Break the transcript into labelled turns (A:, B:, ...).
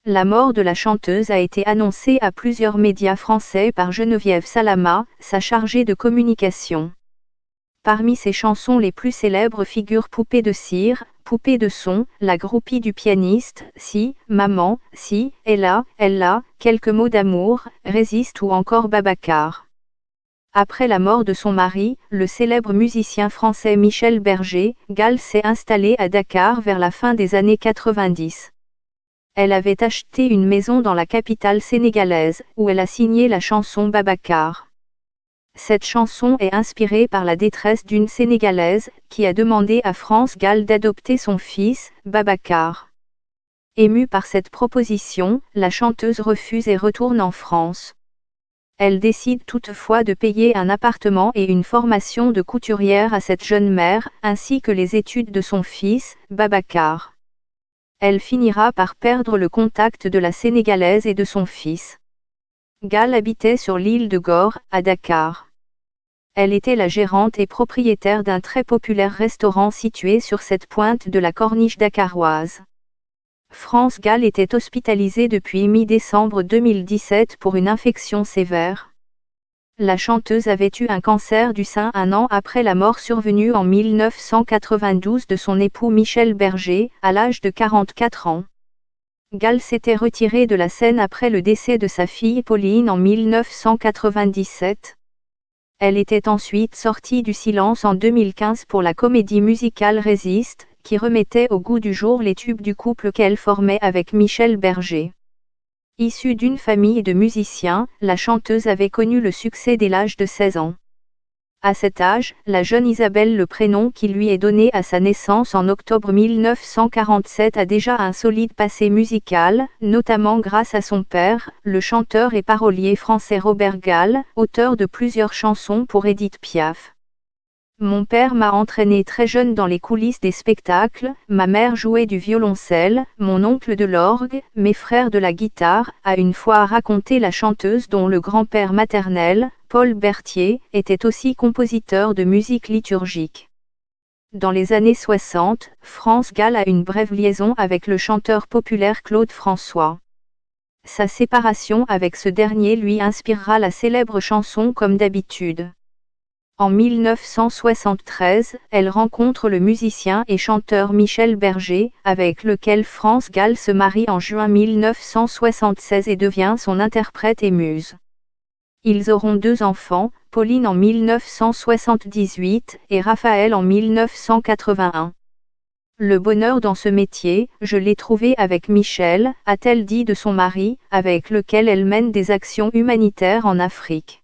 A: La mort de la chanteuse a été annoncée à plusieurs médias français par Geneviève Salama, sa chargée de communication. Parmi ses chansons les plus célèbres figurent Poupée de cire, Poupée de son, La groupie du pianiste, Si, Maman, Si, Ella, Quelques mots d'amour, Résiste ou encore Babacar. Après la mort de son mari, le célèbre musicien français Michel Berger, Gall s'est installée à Dakar vers la fin des années 90. Elle avait acheté une maison dans la capitale sénégalaise, où elle a signé la chanson Babacar. Cette chanson est inspirée par la détresse d'une Sénégalaise, qui a demandé à France Gall d'adopter son fils, Babacar. Émue par cette proposition, la chanteuse refuse et retourne en France. Elle décide toutefois de payer un appartement et une formation de couturière à cette jeune mère, ainsi que les études de son fils, Babacar. Elle finira par perdre le contact de la Sénégalaise et de son fils. Gall habitait sur l'île de Gore, à Dakar. Elle était la gérante et propriétaire d'un très populaire restaurant situé sur cette pointe de la corniche dakaroise. France Gall était hospitalisée depuis mi-décembre 2017 pour une infection sévère. La chanteuse avait eu un cancer du sein un an après la mort survenue en 1992 de son époux Michel Berger, à l'âge de 44 ans. Gall s'était retirée de la scène après le décès de sa fille Pauline en 1997. Elle était ensuite sortie du silence en 2015 pour la comédie musicale Résiste, qui remettait au goût du jour les tubes du couple qu'elle formait avec Michel Berger. Issue d'une famille de musiciens, la chanteuse avait connu le succès dès l'âge de 16 ans. À cet âge, la jeune Isabelle, le prénom qui lui est donné à sa naissance en octobre 1947, a déjà un solide passé musical, notamment grâce à son père, le chanteur et parolier français Robert Gall, auteur de plusieurs chansons pour Édith Piaf. Mon père m'a entraîné très jeune dans les coulisses des spectacles, ma mère jouait du violoncelle, mon oncle de l'orgue, mes frères de la guitare, a une fois raconté la chanteuse dont le grand-père maternel, Paul Berthier, était aussi compositeur de musique liturgique. Dans les années 60, France Gall a une brève liaison avec le chanteur populaire Claude François. Sa séparation avec ce dernier lui inspirera la célèbre chanson Comme d'habitude. En 1973, elle rencontre le musicien et chanteur Michel Berger, avec lequel France Gall se marie en juin 1976 et devient son interprète et muse. Ils auront 2 enfants, Pauline en 1978 et Raphaël en 1981. Le bonheur dans ce métier, je l'ai trouvé avec Michel, a-t-elle dit de son mari, avec lequel elle mène des actions humanitaires en Afrique.